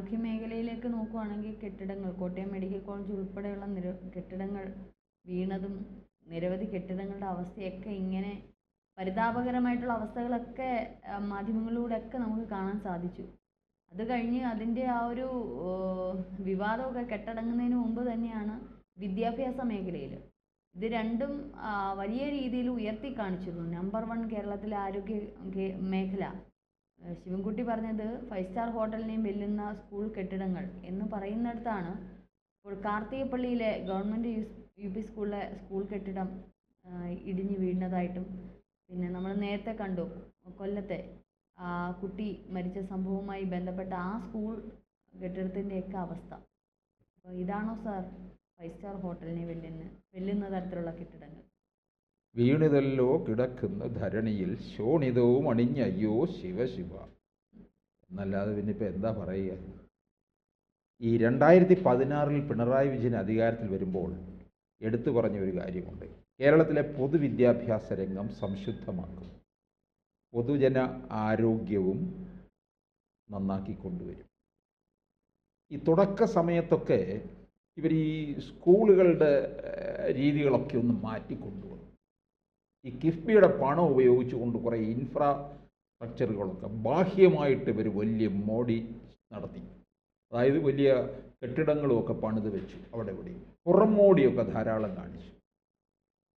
ആരോഗ്യ മേഖലയിലേക്ക് നോക്കുകയാണെങ്കിൽ കെട്ടിടങ്ങൾ, കോട്ടയം മെഡിക്കൽ കോളേജ് ഉൾപ്പെടെയുള്ള കെട്ടിടങ്ങൾ വീണതും നിരവധി കെട്ടിടങ്ങളുടെ അവസ്ഥയൊക്കെ ഇങ്ങനെ പരിതാപകരമായിട്ടുള്ള അവസ്ഥകളൊക്കെ മാധ്യമങ്ങളിലൂടെയൊക്കെ നമുക്ക് കാണാൻ സാധിച്ചു. അത് കഴിഞ്ഞ് അതിൻ്റെ ആ ഒരു വിവാദമൊക്കെ കെട്ടടങ്ങുന്നതിന് മുമ്പ് തന്നെയാണ് വിദ്യാഭ്യാസ മേഖലയിൽ ഇത് രണ്ടും വലിയ രീതിയിൽ ഉയർത്തി കാണിച്ചിരുന്നു. നമ്പർ 1 കേരളത്തിലെ ആരോഗ്യ മേഖല. ശിവൻകുട്ടി പറഞ്ഞത് 5 സ്റ്റാർ ഹോട്ടലിനെയും വെല്ലുന്ന സ്കൂൾ കെട്ടിടങ്ങൾ എന്ന് പറയുന്നിടത്താണ് ഇപ്പോൾ കാർത്തികപ്പള്ളിയിലെ ഗവൺമെൻറ് UP സ്കൂളിലെ സ്കൂൾ കെട്ടിടം ഇടിഞ്ഞു വീഴുന്നതായിട്ടും, പിന്നെ നമ്മൾ നേരത്തെ കണ്ടു കൊല്ലത്തെ കുട്ടി മരിച്ച സംഭവവുമായി ബന്ധപ്പെട്ട ആ സ്കൂൾ കെട്ടിടത്തിൻ്റെയൊക്കെ അവസ്ഥ. അപ്പോൾ ഇതാണോ സാർ 5 സ്റ്റാർ ഹോട്ടലിനെ വെല്ലുന്ന തരത്തിലുള്ള കെട്ടിടങ്ങൾ? വീണിതല്ലോ കിടക്കുന്ന ധരണിയിൽ ശോണിതവും അണിഞ്ഞയ്യോ ശിവശിവ എന്നല്ലാതെ പിന്നെ ഇപ്പം എന്താ പറയുക? ഈ 2016 പിണറായി വിജയൻ അധികാരത്തിൽ വരുമ്പോൾ എടുത്തു പറഞ്ഞ ഒരു കാര്യമുണ്ട്. കേരളത്തിലെ പൊതുവിദ്യാഭ്യാസ രംഗം സംശുദ്ധമാക്കും, പൊതുജന ആരോഗ്യവും നന്നാക്കി കൊണ്ടുവരും. ഈ തുടക്ക സമയത്തൊക്കെ ഇവർ ഈ സ്കൂളുകളുടെ രീതികളൊക്കെ ഒന്ന് മാറ്റിക്കൊണ്ടുവന്നു. ഈ കിഫ്ബിയുടെ പണം ഉപയോഗിച്ചുകൊണ്ട് കുറേ ഇൻഫ്രാസ്ട്രക്ചറുകളൊക്കെ ബാഹ്യമായിട്ട് ഇവർ വലിയ മോഡി നടത്തി. അതായത് വലിയ കെട്ടിടങ്ങളുമൊക്കെ പണിത് വെച്ചു. അവിടെ ഇവിടെ പുറം മോടിയൊക്കെ ധാരാളം കാണിച്ചു.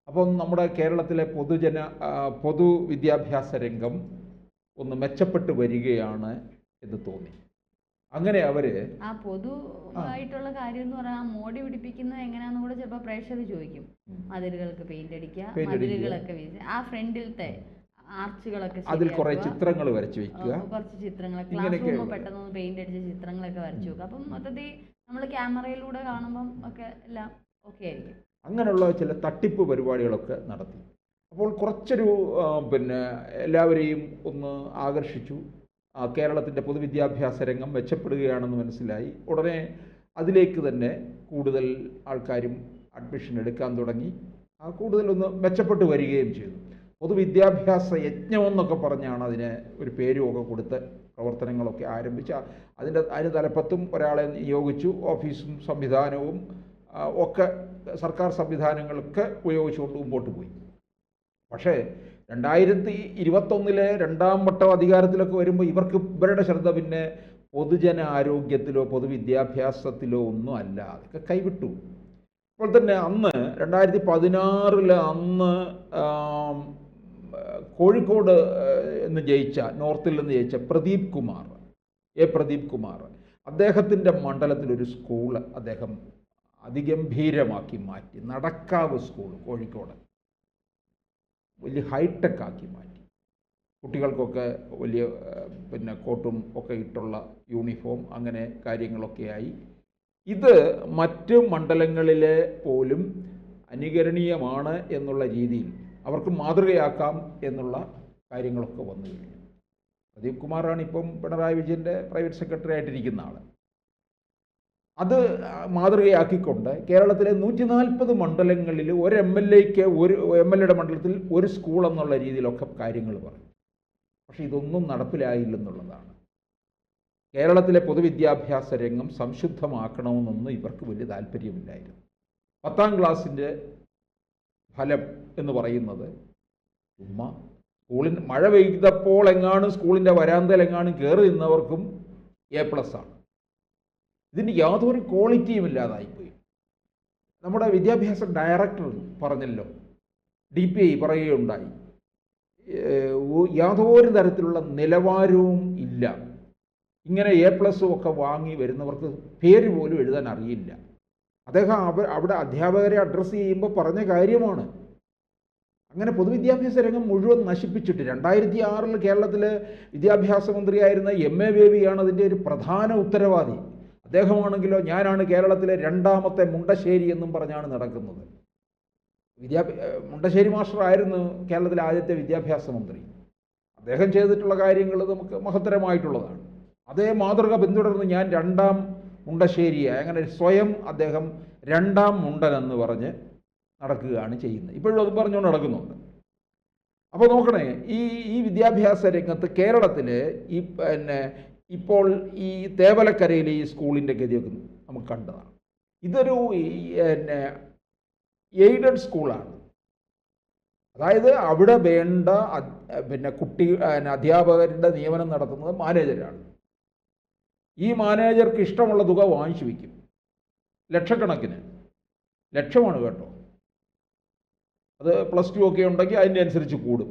അപ്പം നമ്മുടെ കേരളത്തിലെ പൊതുവിദ്യാഭ്യാസ രംഗം ഒന്ന് മെച്ചപ്പെട്ട് വരികയാണ് എന്ന് തോന്നി. അങ്ങനെ അവർ ആ പൊതുവായിട്ടുള്ള കാര്യം എന്ന് പറഞ്ഞാൽ മോടി പിടിപ്പിക്കുന്നത് എങ്ങനെയാണെന്ന് കൂടെ ചിലപ്പോൾ പ്രേക്ഷകർ ചോദിക്കും. മതിലുകൾക്ക് പെയിന്റ് അടിക്കുക, മതിലുകളൊക്കെ ആ ഫ്രണ്ടിലത്തെ ആർച്ചുകളൊക്കെ അതിൽ കുറേ ചിത്രങ്ങൾ വരച്ചു വെക്കുക, കുറച്ച് ചിത്രങ്ങൾ, ക്ലാസ് റൂം പെട്ടെന്ന് പെയിന്റ് അടിച്ച ചിത്രങ്ങളൊക്കെ വരച്ചു വെക്കുക. അപ്പം മൊത്തത്തിൽ നമ്മൾ ക്യാമറയിലൂടെ കാണുമ്പം ഒക്കെ എല്ലാം ഓക്കെ ആയിരിക്കും. അങ്ങനെയുള്ള ചില തട്ടിപ്പ് പരിപാടികളൊക്കെ നടത്തി. അപ്പോൾ കുറച്ചൊരു എല്ലാവരെയും ഒന്ന് ആകർഷിച്ചു. കേരളത്തിൻ്റെ പൊതുവിദ്യാഭ്യാസ രംഗം മെച്ചപ്പെടുകയാണെന്ന് മനസ്സിലായി. ഉടനെ അതിലേക്ക് തന്നെ കൂടുതൽ ആൾക്കാരും അഡ്മിഷൻ എടുക്കാൻ തുടങ്ങി. കൂടുതലൊന്ന് മെച്ചപ്പെട്ട് വരികയും ചെയ്തു. പൊതുവിദ്യാഭ്യാസ യജ്ഞമെന്നൊക്കെ പറഞ്ഞാണ് അതിന് ഒരു പേരുമൊക്കെ കൊടുത്ത് പ്രവർത്തനങ്ങളൊക്കെ ആരംഭിച്ച് അതിന് തലപ്പത്തും ഒരാളെ നിയോഗിച്ചു. ഓഫീസും സംവിധാനവും ഒക്കെ സർക്കാർ സംവിധാനങ്ങളൊക്കെ ഉപയോഗിച്ചുകൊണ്ട് മുമ്പോട്ട് പോയി. പക്ഷേ 2021 രണ്ടാം വട്ടം അധികാരത്തിലൊക്കെ വരുമ്പോൾ ഇവരുടെ ശ്രദ്ധ പിന്നെ പൊതുജന ആരോഗ്യത്തിലോ പൊതുവിദ്യാഭ്യാസത്തിലോ ഒന്നും അല്ല, അതൊക്കെ കൈവിട്ടു. അപ്പോൾ തന്നെ അന്ന് 2016 അന്ന് കോഴിക്കോട് നോർത്തിൽ നിന്ന് ജയിച്ച പ്രദീപ് കുമാർ അദ്ദേഹത്തിൻ്റെ മണ്ഡലത്തിലൊരു സ്കൂൾ അദ്ദേഹം അതിഗംഭീരമാക്കി മാറ്റി. നടക്കാവ് സ്കൂൾ കോഴിക്കോട് വലിയ ഹൈടെക് ആക്കി മാറ്റി. കുട്ടികൾക്കൊക്കെ വലിയ കോട്ടും ഒക്കെ ഇട്ടുള്ള യൂണിഫോം, അങ്ങനെ കാര്യങ്ങളൊക്കെയായി. ഇത് മറ്റ് മണ്ഡലങ്ങളിലെ പോലും അനുകരണീയമാണ് എന്നുള്ള രീതിയിൽ അവർക്ക് മാതൃകയാക്കാം എന്നുള്ള കാര്യങ്ങളൊക്കെ വന്നു കഴിഞ്ഞു. പ്രദീപ് കുമാറാണ് ഇപ്പം പിണറായി വിജയൻ്റെ പ്രൈവറ്റ് സെക്രട്ടറി ആയിട്ടിരിക്കുന്ന ആൾ. അത് മാതൃകയാക്കിക്കൊണ്ട് കേരളത്തിലെ 140 മണ്ഡലങ്ങളിൽ ഒരു MLAക്ക് ഒരു MLAയുടെ മണ്ഡലത്തിൽ ഒരു സ്കൂൾ എന്നുള്ള രീതിയിലൊക്കെ കാര്യങ്ങൾ പറഞ്ഞു. പക്ഷേ ഇതൊന്നും നടപ്പിലായില്ലെന്നുള്ളതാണ്. കേരളത്തിലെ പൊതുവിദ്യാഭ്യാസ രംഗം സംശുദ്ധമാക്കണമെന്നൊന്നും ഇവർക്ക് വലിയ താല്പര്യമില്ലായിരുന്നു. 10ാം ക്ലാസ്സിൻ്റെ ഫലം എന്ന് പറയുന്നത് ചുമ്മാ സ്കൂളിൽ മഴ പെയ്തപ്പോൾ സ്കൂളിൻ്റെ വരാന്തയിലെങ്ങാനും കയറി നിന്നവർക്കും A+ ആണ്. ഇതിന് യാതൊരു ക്വാളിറ്റിയും ഇല്ലാതായിപ്പോയി. നമ്മുടെ വിദ്യാഭ്യാസ ഡയറക്ടർ പറഞ്ഞല്ലോ, DPI പറയുകയുണ്ടായി, യാതൊരു തരത്തിലുള്ള നിലവാരവും ഇല്ല. ഇങ്ങനെ A+ ഒക്കെ വാങ്ങി വരുന്നവർക്ക് പേര് പോലും എഴുതാൻ അറിയില്ല. അദ്ദേഹം അവിടെ അധ്യാപകരെ അഡ്രസ്സ് ചെയ്യുമ്പോൾ പറഞ്ഞ കാര്യമാണ്. അങ്ങനെ പൊതുവിദ്യാഭ്യാസ രംഗം മുഴുവൻ നശിപ്പിച്ചിട്ട് 2006 കേരളത്തിലെ വിദ്യാഭ്യാസ മന്ത്രിയായിരുന്ന MA ബേബിയാണ് അതിൻ്റെ ഒരു പ്രധാന ഉത്തരവാദി. അദ്ദേഹമാണെങ്കിലോ ഞാനാണ് കേരളത്തിലെ 2ാമത്തെ മുണ്ടശ്ശേരി എന്നും പറഞ്ഞാണ് നടക്കുന്നത്. മുണ്ടശ്ശേരി മാസ്റ്റർ ആയിരുന്നു കേരളത്തിലെ ആദ്യത്തെ വിദ്യാഭ്യാസ മന്ത്രി. അദ്ദേഹം ചെയ്തിട്ടുള്ള കാര്യങ്ങൾ നമുക്ക് മഹത്തരമായിട്ടുള്ളതാണ്. അതേ മാതൃക പിന്തുടർന്ന് ഞാൻ 2ാം മുണ്ടശ്ശേരിയായി, അങ്ങനെ സ്വയം അദ്ദേഹം 2ാം മുണ്ടൻ എന്ന് പറഞ്ഞ് നടക്കുകയാണ് ചെയ്യുന്നത്. ഇപ്പോഴും അത് പറഞ്ഞുകൊണ്ട് നടക്കുന്നുണ്ട്. അപ്പോൾ നോക്കണേ, ഈ വിദ്യാഭ്യാസ രംഗത്ത് കേരളത്തിൽ ഇപ്പോൾ ഈ തേവലക്കരയിലെ ഈ സ്കൂളിൻ്റെ ഗതിയൊക്കെ നമുക്ക് കണ്ടതാണ്. ഇതൊരു പിന്നെ എയ്ഡഡ് സ്കൂളാണ്. അതായത് അവിടെ വേണ്ട പിന്നെ അധ്യാപകരുടെ നിയമനം നടത്തുന്നത് മാനേജരാണ്. ഈ മാനേജർക്ക് ഇഷ്ടമുള്ള തുക വാങ്ങിച്ചു വയ്ക്കും, ലക്ഷക്കണക്കിന്, ലക്ഷമാണ് കേട്ടോ. അത് +2 ഒക്കെ ഉണ്ടെങ്കിൽ അതിൻ്റെ അനുസരിച്ച് കൂടും.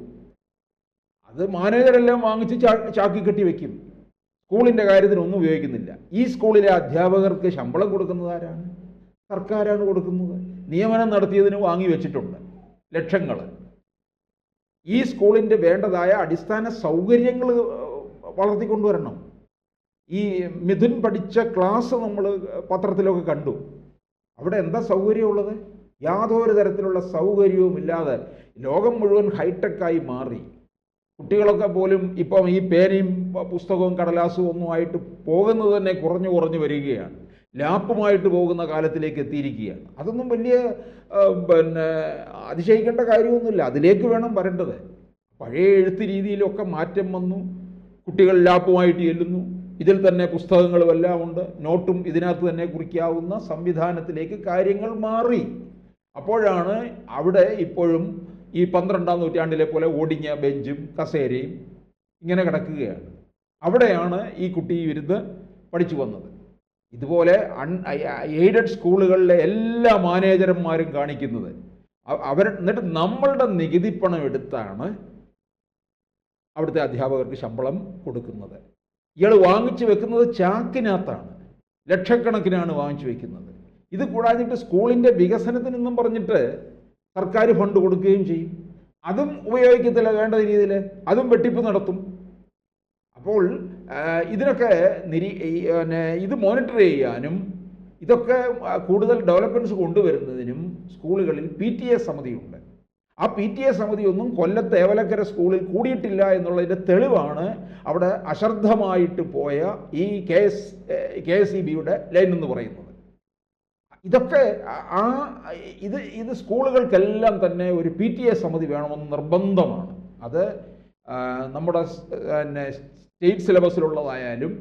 അത് മാനേജരെല്ലാം വാങ്ങിച്ച് ചാക്കി കെട്ടി വയ്ക്കും. സ്കൂളിൻ്റെ കാര്യത്തിനൊന്നും ഉപയോഗിക്കുന്നില്ല. ഈ സ്കൂളിലെ അധ്യാപകർക്ക് ശമ്പളം കൊടുക്കുന്നത് ആരാണ്? സർക്കാരാണ് കൊടുക്കുന്നത്. നിയമനം നടത്തിയതിന് വാങ്ങി വെച്ചിട്ടുണ്ട് ലക്ഷങ്ങൾ. ഈ സ്കൂളിൻ്റെ വേണ്ടതായ അടിസ്ഥാന സൗകര്യങ്ങൾ വളർത്തിക്കൊണ്ടുവരണം. ഈ മിഥുൻ പഠിച്ച ക്ലാസ് നമ്മൾ പത്രത്തിലൊക്കെ കണ്ടു. അവിടെ എന്താ സൗകര്യമുള്ളത്? യാതൊരു തരത്തിലുള്ള സൗകര്യവും ഇല്ലാതെ ലോകം മുഴുവൻ ഹൈടെക്കായി മാറി. കുട്ടികളൊക്കെ പോലും ഇപ്പം ഈ പേനയും പുസ്തകവും കടലാസും ഒന്നുമായിട്ട് പോകുന്നത് തന്നെ കുറഞ്ഞു വരികയാണ്. ലാപ്പുമായിട്ട് പോകുന്ന കാലത്തിലേക്ക് എത്തിയിരിക്കുകയാണ്. അതൊന്നും വലിയ പിന്നെ അതിശയിക്കേണ്ട കാര്യമൊന്നുമില്ല. അതിലേക്ക് വേണം വരേണ്ടത്. പഴയ എഴുത്ത് രീതിയിലൊക്കെ മാറ്റം വന്നു. കുട്ടികൾ ലാപ്പുമായിട്ട് ചെല്ലുന്നു. ഇതിൽ തന്നെ പുസ്തകങ്ങളും എല്ലാം ഉണ്ട്. നോട്ടും ഇതിനകത്ത് തന്നെ കുറിക്കാവുന്ന സംവിധാനത്തിലേക്ക് കാര്യങ്ങൾ മാറി. അപ്പോഴാണ് അവിടെ ഇപ്പോഴും ഈ 12ാം നൂറ്റാണ്ടിലെ പോലെ ഓടിഞ്ഞ ബെഞ്ചും കസേരയും ഇങ്ങനെ കിടക്കുകയാണ്. അവിടെയാണ് ഈ കുട്ടി ഇരുന്ന് പഠിച്ചു വന്നത്. ഇതുപോലെ എയ്ഡഡ് സ്കൂളുകളിലെ എല്ലാ മാനേജർമാരും കാണിക്കുന്നത് എന്നിട്ട് നമ്മളുടെ നികുതിപ്പണം എടുത്താണ് അവിടുത്തെ അധ്യാപകർക്ക് ശമ്പളം കൊടുക്കുന്നത്. ഇയാൾ വാങ്ങിച്ചു വെക്കുന്നത് ചാക്കിനകത്താണ്, ലക്ഷക്കണക്കിനാണ് വാങ്ങിച്ചു വെക്കുന്നത്. ഇത് കൂടാതിട്ട് സ്കൂളിൻ്റെ വികസനത്തിനെന്നും പറഞ്ഞിട്ട് സർക്കാർ ഫണ്ട് കൊടുക്കുകയും ചെയ്യും. അതും ഉപയോഗിക്കത്തില്ല വേണ്ട രീതിയിൽ, അതും വെട്ടിപ്പ് നടത്തും. അപ്പോൾ ഇതിനൊക്കെ ഇത് മോണിറ്റർ ചെയ്യാനും ഇതൊക്കെ കൂടുതൽ ഡെവലപ്മെൻറ്റ്സ് കൊണ്ടുവരുന്നതിനും സ്കൂളുകളിൽ PTA സമിതിയുണ്ട്. ആ PTA സമിതിയൊന്നും കൊല്ലത്ത് ഏവലക്കര സ്കൂളിൽ കൂടിയിട്ടില്ല എന്നുള്ളതിൻ്റെ തെളിവാണ് അവിടെ അശ്രദ്ധമായിട്ട് പോയ ഈ KSEBയുടെ ലൈൻ എന്ന് പറയുന്നത്. ഇതൊക്കെ ഇത് സ്കൂളുകൾക്കെല്ലാം തന്നെ ഒരു PTA സമിതി വേണമെന്ന് നിർബന്ധമാണ്. അത് നമ്മുടെ സ്റ്റേറ്റ് സിലബസിലുള്ളതായാലും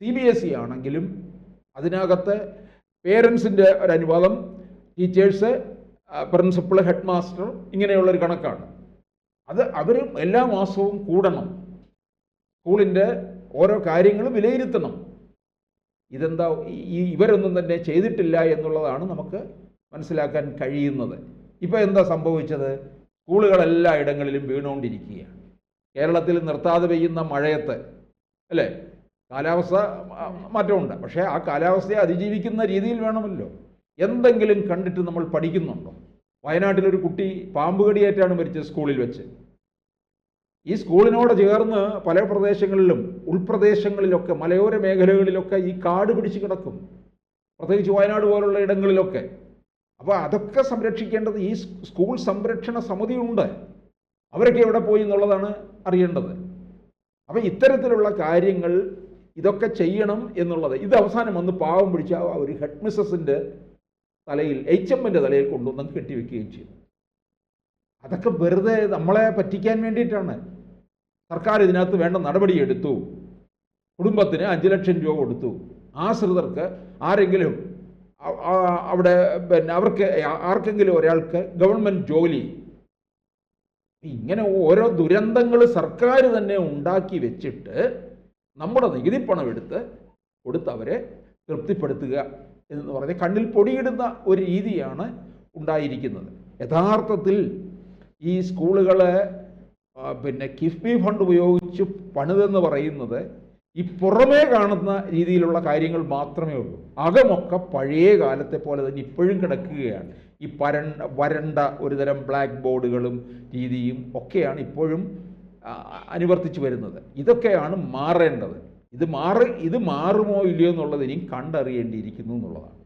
CBSE ആണെങ്കിലും അതിനകത്ത് പേരൻസിൻ്റെ ഒരു അനുവാദം, ടീച്ചേഴ്സ്, പ്രിൻസിപ്പൾ, ഹെഡ് മാസ്റ്റർ, ഇങ്ങനെയുള്ളൊരു കണക്കാണ്. അത് അവർ എല്ലാ മാസവും കൂടണം, സ്കൂളിൻ്റെ ഓരോ കാര്യങ്ങളും വിലയിരുത്തണം. ഇതെന്താ ഇവരൊന്നും തന്നെ ചെയ്തിട്ടില്ല എന്നുള്ളതാണ് നമുക്ക് മനസ്സിലാക്കാൻ കഴിയുന്നത്. ഇപ്പോൾ എന്താ സംഭവിച്ചത്? സ്കൂളുകളെല്ലാ ഇടങ്ങളിലും വീണുകൊണ്ടിരിക്കുകയാണ്. കേരളത്തിൽ നിർത്താതെ പെയ്യുന്ന മഴയത്ത് അല്ലേ, കാലാവസ്ഥ മാറ്റമുണ്ട്. പക്ഷേ ആ കാലാവസ്ഥയെ അതിജീവിക്കുന്ന രീതിയിൽ വേണമല്ലോ. എന്തെങ്കിലും കണ്ടിട്ട് നമ്മൾ പഠിക്കുന്നുണ്ടോ? വയനാട്ടിലൊരു കുട്ടി പാമ്പ് കടിയേറ്റാണ് മരിച്ചത് സ്കൂളിൽ വെച്ച്. ഈ സ്കൂളിനോട് ചേർന്ന് പല പ്രദേശങ്ങളിലും ഉൾപ്രദേശങ്ങളിലൊക്കെ മലയോര മേഖലകളിലൊക്കെ ഈ കാട് പിടിച്ച് കിടക്കും, പ്രത്യേകിച്ച് വയനാട് പോലുള്ള ഇടങ്ങളിലൊക്കെ. അപ്പോൾ അതൊക്കെ സംരക്ഷിക്കേണ്ടത് ഈ സ്കൂൾ സംരക്ഷണ സമിതിയുണ്ട്. അവരൊക്കെ എവിടെ പോയി എന്നുള്ളതാണ് അറിയേണ്ടത്. അപ്പോൾ ഇത്തരത്തിലുള്ള കാര്യങ്ങൾ ഇതൊക്കെ ചെയ്യണം എന്നുള്ളത് ഇത് അവസാനം വന്ന് പാവം പിടിച്ച ഒരു ഹെഡ് മിസ്സസിൻ്റെ തലയിൽ, HMൻ്റെ തലയിൽ കൊണ്ടുവന്ന് കെട്ടിവെക്കുകയും ചെയ്തു. അതൊക്കെ വെറുതെ നമ്മളെ പറ്റിക്കാൻ വേണ്ടിയിട്ടാണ്. സർക്കാർ ഇതിനകത്ത് വേണ്ട നടപടിയെടുത്തു. കുടുംബത്തിന് 5 ലക്ഷം രൂപ കൊടുത്തു. ആശ്രിതർക്ക് ആരെങ്കിലും അവിടെ അവർക്ക് ആർക്കെങ്കിലും ഒരാൾക്ക് ഗവൺമെൻറ് ജോലി. ഇങ്ങനെ ഓരോ ദുരന്തങ്ങൾ സർക്കാർ തന്നെ ഉണ്ടാക്കി വെച്ചിട്ട് നമ്മുടെ നികുതിപ്പണം എടുത്ത് കൊടുത്തവരെ തൃപ്തിപ്പെടുത്തുക എന്ന് പറഞ്ഞ് കണ്ണിൽ പൊടിയിടുന്ന ഒരു രീതിയാണ് ഉണ്ടായിരിക്കുന്നത്. യഥാർത്ഥത്തിൽ ഈ സ്കൂളുകളെ കിഫ്ബി ഫണ്ട് ഉപയോഗിച്ച് പണിതെന്ന് പറയുന്നത് ഈ പുറമേ കാണുന്ന രീതിയിലുള്ള കാര്യങ്ങൾ മാത്രമേ ഉള്ളൂ. അകമൊക്കെ പഴയ കാലത്തെ പോലെ തന്നെ ഇപ്പോഴും കിടക്കുകയാണ്. ഈ വരണ്ട ഒരുതരം ബ്ലാക്ക് ബോർഡുകളും രീതിയും ഒക്കെയാണ് ഇപ്പോഴും അനുവർത്തിച്ചു വരുന്നത്. ഇതൊക്കെയാണ് മാറേണ്ടത്. ഇത് മാറുമോ ഇല്ലയോ എന്നുള്ളത് ഇനിയും കണ്ടറിയേണ്ടിയിരിക്കുന്നു എന്നുള്ളതാണ്.